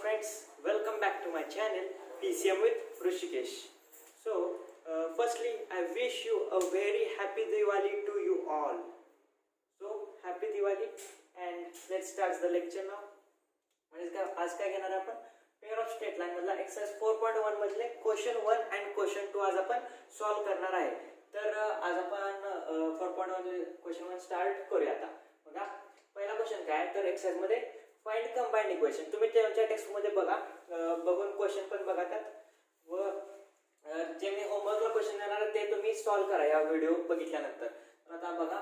friends, welcome back to my channel PCM with Rishikesh. So firstly I wish you a very happy Diwali to you all. So happy Diwali and let's start the lecture now. म्हणजे आज काय घेणार आपण pair of straight line मधला exercise 4.1 मधले question 1 and question 2 आज आपण solve करणार आहे. तर आज आपण 4.1 क्वेश्चन 1 स्टार्ट करूया. आता बघा पहिला क्वेश्चन काय तर एक्सरसाइज मध्ये फाइंड कंबाइंड इक्वेशन. तुम्ही त्यांच्या टेक्स्ट मध्ये बघा, बघून क्वेश्चन पण बघा त्यात व जे मी होमवर्कला क्वेश्चन देणार आहे ते तुम्ही सॉल्व करा या व्हिडिओ बघितल्यानंतर. तर आता बघा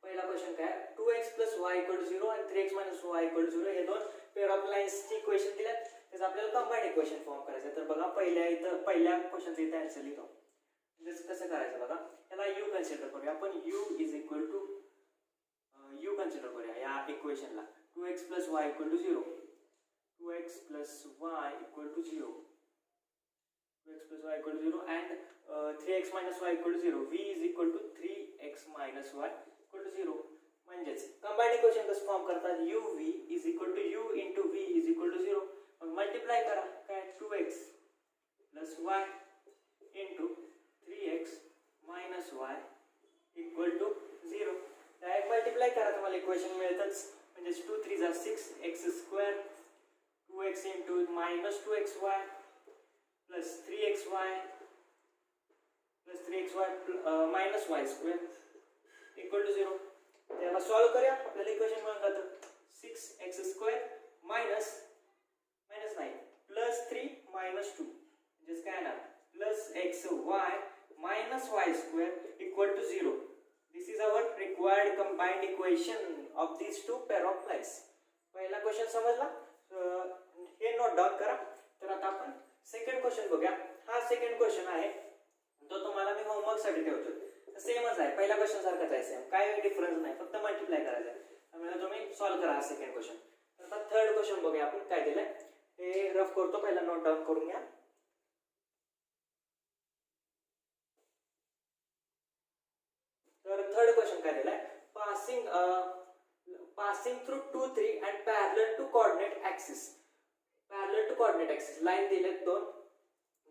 पहिला क्वेश्चन काय 2x + y = 0 आणि 3x - y = 0 हे दोन पेअर ऑफ लाईन्सची इक्वेशन दिल्यात. त्याचं आपल्याला कंबाइंड इक्वेशन फॉर्म करायचं. तर बघा पहिल्या क्वेश्चनचं इथे आन्सर लिहितो. म्हणजे कसं करायचं बघा, याला u कन्सिडर करूया आपण. u u कन्सिडर करूया या इक्वेशनला. 2x + y = 0, 2x + y = 0, 2x + y = 0 and 3x - y = 0. v = 3x - y = 0. म्हणजेच कंबाइंड इक्वेशन कसं फॉर्म करतात, uv = u * v = 0. मग मल्टिप्लाय करा काय 2x + y * 3x - y = 0. Direct multiply करा तुम्हाला इक्वेशन मिळतच. म्हणजे 2 × 3 = 6x², 2x * -2xy + 3xy -y² = 0. त्याला सॉल्व करूया. आपल्याला इक्वेशन मिळून जातं 6x² मायनस नाही +3 - 2 म्हणजे काय ना +xy -y² = 0. This is our required combined equation of these two pair of lines. पहिला क्वेश्चन समजला, हे नोट डाउन करा. तर आता आपण सेकंड क्वेश्चन बघूया. हा सेकंड क्वेश्चन आहे तो तुम्हाला मी होमवर्क साठी ठेवतो. सेमच आहे, पहिल्या क्वेश्चन सारखाच आहे, सेम काय डिफरन्स नाही, फक्त मल्टिप्लाय करायचं आहे. त्यामुळे तुम्ही सॉल्व करा हा सेकंड क्वेश्चन. तर आता थर्ड क्वेश्चन बघूया आपण काय दिलंय. हे रफ करतो, पहिला नोट डाउन करून घ्या. तर थर्ड क्वेश्चन काय दिलाय, passing through 2 3 and parallel to coordinate axis. Line दिलेत दोन,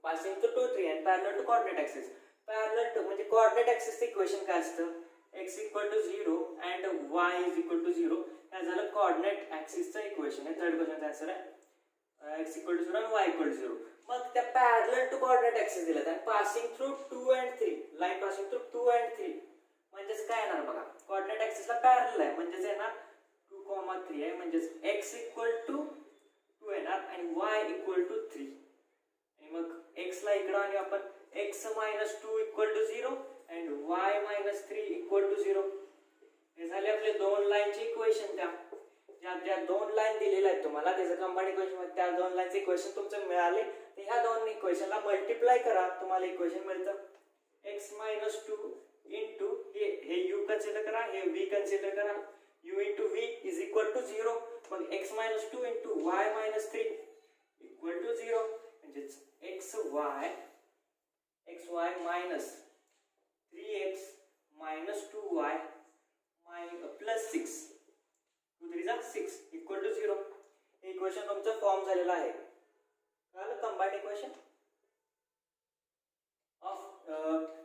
passing through 2 3 and parallel to coordinate axis. Parallel to म्हणजे coordinate axis चे इक्वेशन काय असतं, x = 0 and y = 0. हे झालं coordinate axis चं इक्वेशन आहे. थर्ड क्वेश्चनचा आन्सर आहे x = 0 आणि y = 0. मग त्या parallel to coordinate axis दिलेत आणि passing through 2 and 3, line passing through 2 and 3 म्हणजेच काय येणार बघा, कोऑर्डिनेट ऍक्सिसला पॅरलल आहे म्हणजेच येणार 2, 3 आहे. म्हणजेच x = 2 येणार आणि y = 3. आणि मग x ला इकडे आणि आपण x - 2 = 0 and y - 3 = 0. हे झाले आपले दोन लाईनचे इक्वेशन. ज्या दोन लाईन दिलेल्या आहेत तुम्हाला त्याचं कंबाइंड इक्वेशन, त्या दोन लाईनचे इक्वेशन तुमचं मिळाले तर ह्या दोन इक्वेशनला मल्टिप्लाय करा, तुम्हाला इक्वेशन मिळतं x - 2 into हे u कन्सिडर करा, हे v कन्सिडर करा. u * v = 0. मग x - 2 into y - 3 = 0. म्हणजे xy -3x - 2y + 6, 2 3 = 6 = 0. हे इक्वेशन तुमचं फॉर्म झालेलं आहे. कळलं, combined equation of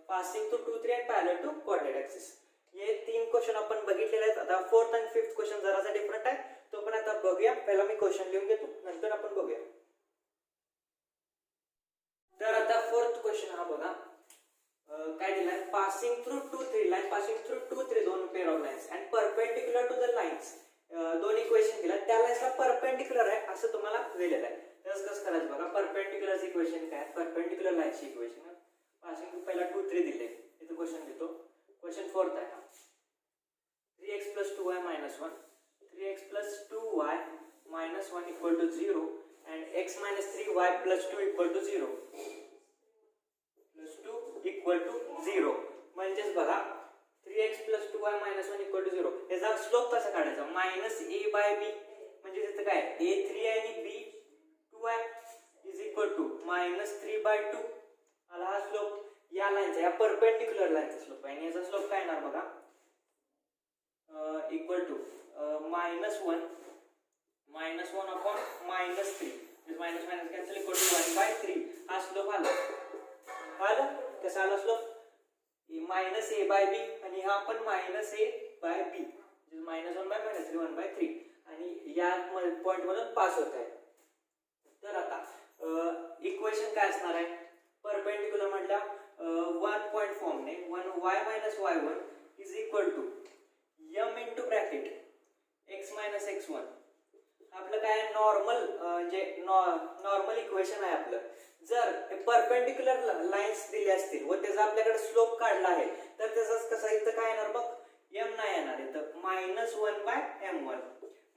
passing through 2 3 and parallel to coordinate axis. हे तीन क्वेश्चन आपण बघितलेले आहेत. आता फोर्थ आणि फिफ्थ क्वेश्चन जरासा डिफरंट आहे, तो पण आता बघूया. पहिला मी क्वेश्चन लिहून घेतो, नंतर आपण बघूया. तर आता फोर्थ क्वेश्चन हा बघा काय दिलाय, passing through 2 3 line passing through 2 3 दोन pair of lines and perpendicular to the lines. दोन इक्वेशन दिला, त्या लाईन्सला परपेंडिक्युलर आहे असं तुम्हाला दिलेलं आहे. त्याचं कसं करायचं बघा, परपेंडिक्युलर इक्वेशन काय, परपेंडिक्युलर लाईनची इक्वेशन पासिंग पहिला 2 3 दिले. इथे क्वेश्चन घेतो. क्वेश्चन फोर्थ आहे. 3x + 2y - 1, 3x + 2y - 1 = 0 and x - 3y + 2 = 0, + 2 = 0. म्हणजेच बघा 3x + 2y - 1 = 0. याचा स्लोप कसा काढायचा, -a/b. म्हणजे इथे काय a3 आणि b 2y = -3/2. आला हा स्लोप या लाईनचा, या परपेंडिक्युलर लाईनचा स्लोप आहे. आणि याचा स्लोप काय येणार बघा, equal to -1 - 1/-3 minus minus cancel equal to 1/3 हा स्लोप आला कसा आला slope minus a by B आणि हा पण minus a by B minus 1/-3 1/3 आणि या पॉइंट मधून पास होत आहे. तर आता इक्वेशन काय असणार आहे परपेंडिक्युलर म्हटलं 1 पॉइंट फॉर्मने 1y - y1 is equal to m into bracket x - x1 आपलं काय नॉर्मल म्हणजे नॉर्मल इक्वेशन आहे आपलं. जर परपेंडिक्युलर लाईन्स दिले असतील व त्याचा आपल्याकडे स्लोप काढला आहे तर त्याचाच कसा इथं काय येणार बघ m नाही येणार इथं -1/m1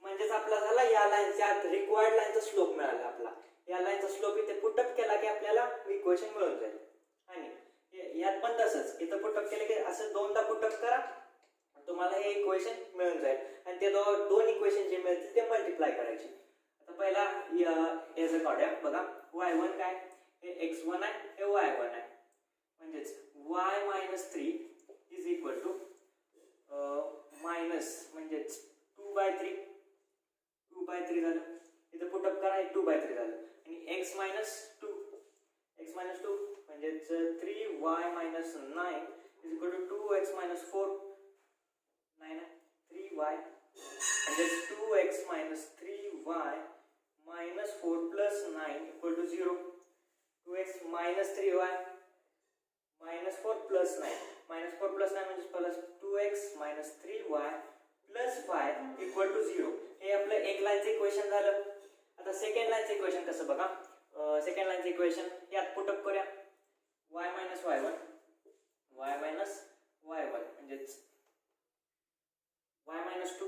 म्हणजेच आपला झाला या लाईनच्या रिक्वायर्ड लाईनचा स्लोप मिळाला आपला. या लाईनचा स्लोप इथे पुटअप केला की आपल्याला इक्वेशन मिळून जाईल. आणि यात पण तसंच इथं पुटअप केलं की असं दोनदा पुटअप करा तुम्हाला हे इक्वेशन मिळून जाईल आणि ते दोन इक्वेशन जे मिळतील ते मल्टिप्लाय करायचे. आता पहिला याचं काढूया बघा y1 काय हे x1 आहे हे y1 आहे म्हणजेच y - 3 is equal to minus म्हणजेच 2/3 झालं इथं पुटअप करा 2/3 झालं आणि x - 2 म्हणजेच 3y - 9 is equal to 2x - 4 9 3y म्हणजेच 2x - 3y - 4 plus 9 equal to 0 2x - 3y - 4 plus 9 -4 plus 9 म्हणजे plus 2x - 3y plus 5 equal to 0 हे आपलं एक लाईनचं इक्वेशन झालं. आता सेकंड लाईनचं इक्वेशन कसं बघा सेकंड लाईनचं इक्वेशन यात पुटअप करूया y - y1 म्हणजेच y - 2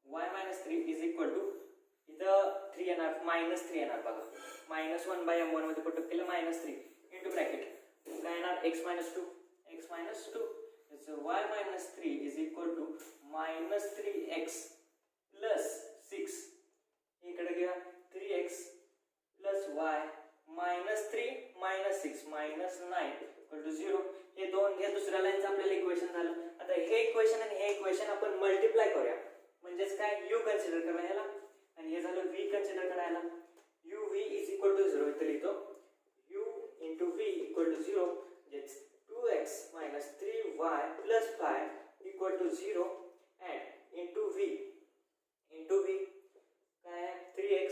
y - 3 is equal to इथं 3 येणार -3 येणार बघा -1/m1 मध्ये पुटअप केलं -3 इंटू ब्रॅकेट काय येणार x - 2 y - 3 is equal to -3x plus 6 इकडे घ्या 3x plus y -3 - 6 -9 equal to 0 हे दुसऱ्या लाईनचं आपल्याला इक्वेशन झालं. आता हे इक्वेशन आणि हे इक्वेशन आपण मल्टिप्लाय करूया म्हणजेच काय u कन्सिडर करूया याला आणि हे झालं v कन्सिडर करायला u v is equal to 0 इथे लिहितो u into v equal to 0 म्हणजेच 2x - 3y plus 5 equal to 0 and into v काय 3x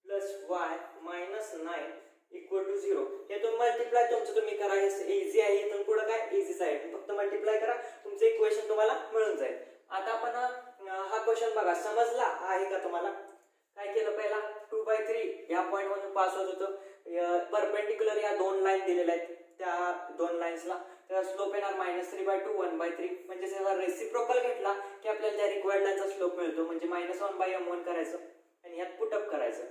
plus y - 9 equal to 0 हे तुम्ही मल्टिप्लाय तुमचं तुम्ही करा हे इझी आहे इथून पुढे काय इझीच आहे फक्त मल्टिप्लाय करा तुमचं इक्वेशन तुम्हाला मिळून जाईल. आता आपण हा क्वेश्चन बघा समजला आहे का तुम्हाला काय केलं पहिला 2/3 या पॉइंट मधून पास होत होतं परपेंडिक्युलर या दोन लाईन दिलेल्या आहेत त्या दोन लाईन्सला त्याचा स्लोप येणार -3/2 1/3 म्हणजे त्याचा रेसिप्रोकल घेतला की आपल्याला त्या रिक्वायर्ड लाईनचा स्लोप मिळतो म्हणजे -1/m1 करायचं आणि यात पुटअप करायचं.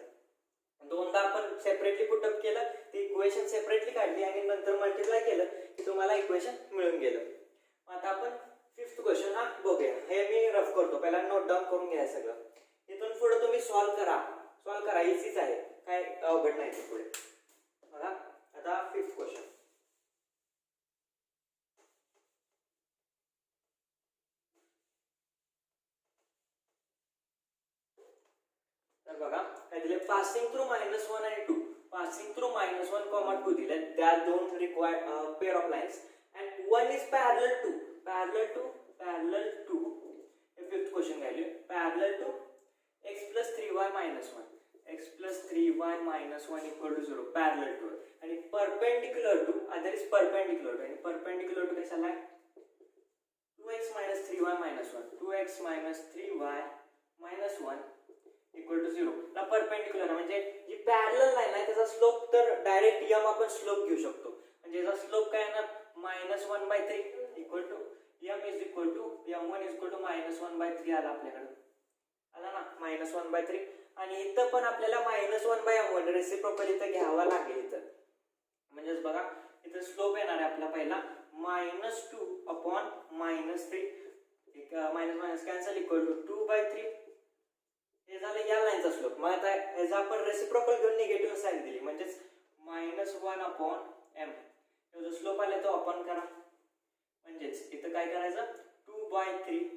दोनदा आपण सेपरेटली पुटअप केलं ती इक्वेशन सेपरेटली काढली आणि नंतर मल्टिप्लाय केलं की तुम्हाला इक्वेशन मिळून गेलं. आता आपण फिफ्थ क्वेश्चन हा बघूया हे मी रफ करतो पहिला नोट डाऊन करून घ्या सगळं इथून पुढे तुम्ही सॉल्व करा इझीच आहे काय अवघड नाही पुढे बघा. आता फिफ्थ क्वेश्चन तर बघा काय दिले पासिंग थ्रू -1 आणि 2 पासिंग थ्रू -1, 2 दिले त्या दोन required pair of lines and one is parallel to हे fifth question value parallel to x + 3y - 1 equal to 0 parallel to आणि perpendicular to other is perpendicular to आणि परपेंडिक्युलर टू कशाला आहे 2x - 3y - 1 2x - 3y - 1 equal to 0 ला perpendicular म्हणजे जी parallel line आहे त्याचा slope तर डायरेक्ट m आपण स्लोप घेऊ शकतो म्हणजे याचा स्लोप काय येणार -1/3 equal to m is equal to m1 is equal to -1/3 आला आपल्याकडे आला ना -1/3 आणि इथं पण आपल्याला -1/m1 रेसिप्रोकल इथं घ्यावा लागेल इथं म्हणजेच बघा इथं स्लोप येणार आहे आपला पहिला -2/-3 मायनस कॅन्सल इक्वल टू 2/3 हे झालं या लाईनचा स्लोप. मग आता याचा आपण रेसिप्रोकल घेऊन निगेटिव्ह साइन दिली म्हणजेच -1/m जो स्लोप आला तो आपण करा म्हणजेच इथं काय करायचं 2/3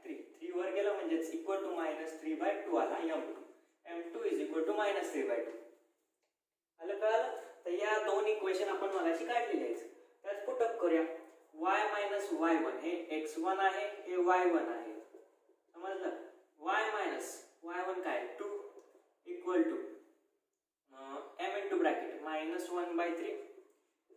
3 वर गेलं म्हणजेच इक्वल टू -1 -3/2 आला m2 इज इक्वल टू -3/2. आलं कळालं? तर या दोन इक्वेशन आपण मगाशी काढलेले आहेत. त्यात पुटअप करूया. y - y1 हे x1 आहे, हे y1 आहे. समजलं? y - y1 काय 2 equal to m into bracket -1/3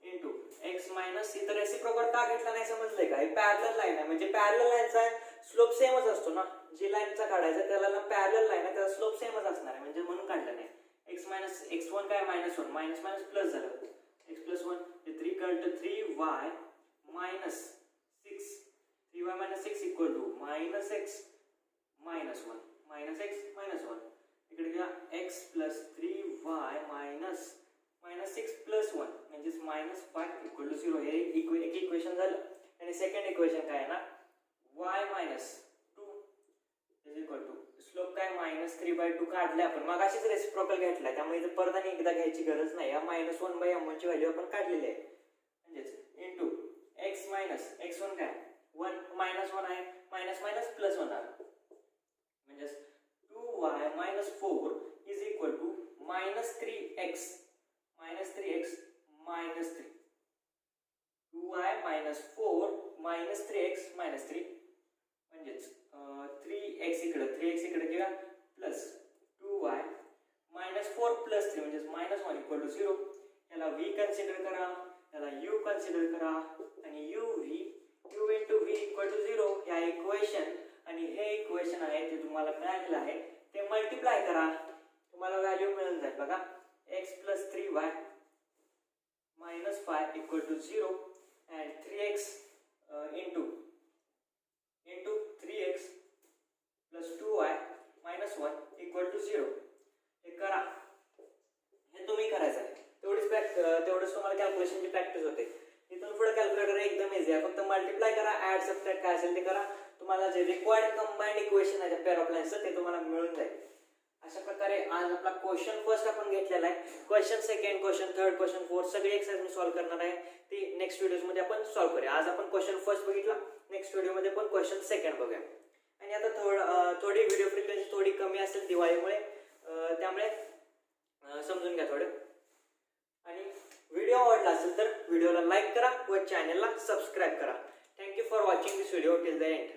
into x minus. इथं रेसिप्रोकल का घेतला नाही समजलंय का? हे पॅरलल लाईन आहे, म्हणजे पॅरलल लाईनचा स्लोप सेमच असतो ना. जी लाईनचा काढायचा त्याला पॅरलल लाईन आहे, त्याचा स्लोप सेमच असणार आहे, म्हणजे म्हणून काढलं नाही. x काय -1 मायनस मायनस प्लस झालं x + 1 हे 3 कळतं 3y minus 6 3y minus 6 equal to -x -1 -x -1. इकडे घ्या x + 3y मायनस -6 + 1 म्हणजे -5 इक्वल टू 0. हे एक इक्वेशन झालं. आणि सेकंड इक्वेशन काय आहे ना y - 2 is equal to slope काय -3/2 काढले आपण मगाशीच रेसिप्रोकल घेतलाय, त्यामुळे इथे परत आणि एकदा घ्यायची गरज नाही. या -1/m1 ची व्हॅल्यू आपण काढलेली आहे. म्हणजेच इंटू x - x1 काय 1 -1 आहे, मायनस मायनस प्लस होणार. म्हणजे 2y - 4 is equal to -3x -3x -3. 2y - 4 -3x -3 म्हणजेच 3x इकडे घेऊया प्लस 2y - 4 + 3 म्हणजेच -1 इक्वल टू 0. याला v कन्सिडर करा, याला u कन्सिडर करा आणि u into v equal to 0. या इक्वेशन आणि हे इक्वेशन आहे ते तुम्हाला मिळालेलं आहे ते मल्टिप्लाय करा, तुम्हाला व्हॅल्यू मिळून जाईल बघा. x + 3y -5 equal to 0 and 3x into 3x plus 2y minus 1 equal to 0. हे करा, हे तुम्ही करायचं आहे. तेवढंच तुम्हाला कॅल्क्युलेशनची प्रॅक्टिस होते. इथून पुढे कॅल्क्युलेटर एकदम इझी आहे. फक्त मल्टिप्लाय करा, ऍड सबट्रॅक्ट काय असेल ते करा. तुम्हाला जे रिक्वायर्ड कंबाइंड इक्वेशन आहे पेअर ऑफ लाईन्सचं ते तुम्हाला मिळून जाईल. अशा प्रकारे आज आपला क्वेश्चन फर्स्ट आपण घेतलेला आहे. Question second, question third, question fourth सगळी एक्सरसाइज मी सॉल्व्ह करणार आहे. ती नेक्स्ट व्हिडिओमध्ये आपण सॉल्व्ह करूया. आज आपण क्वेश्चन फर्स्ट बघितला, नेक्स्ट व्हिडिओमध्ये आपण क्वेश्चन सेकंड बघूया. आणि आता थोडी व्हिडिओ फ्रिक्वेन्सी थोडी कमी असेल दिवाळीमुळे, त्यामुळे समजून घ्या थोडं. आणि व्हिडिओ आवडला असेल तर व्हिडिओला लाईक करा व चॅनलला सबस्क्राईब करा. Thank you for watching this video till the end.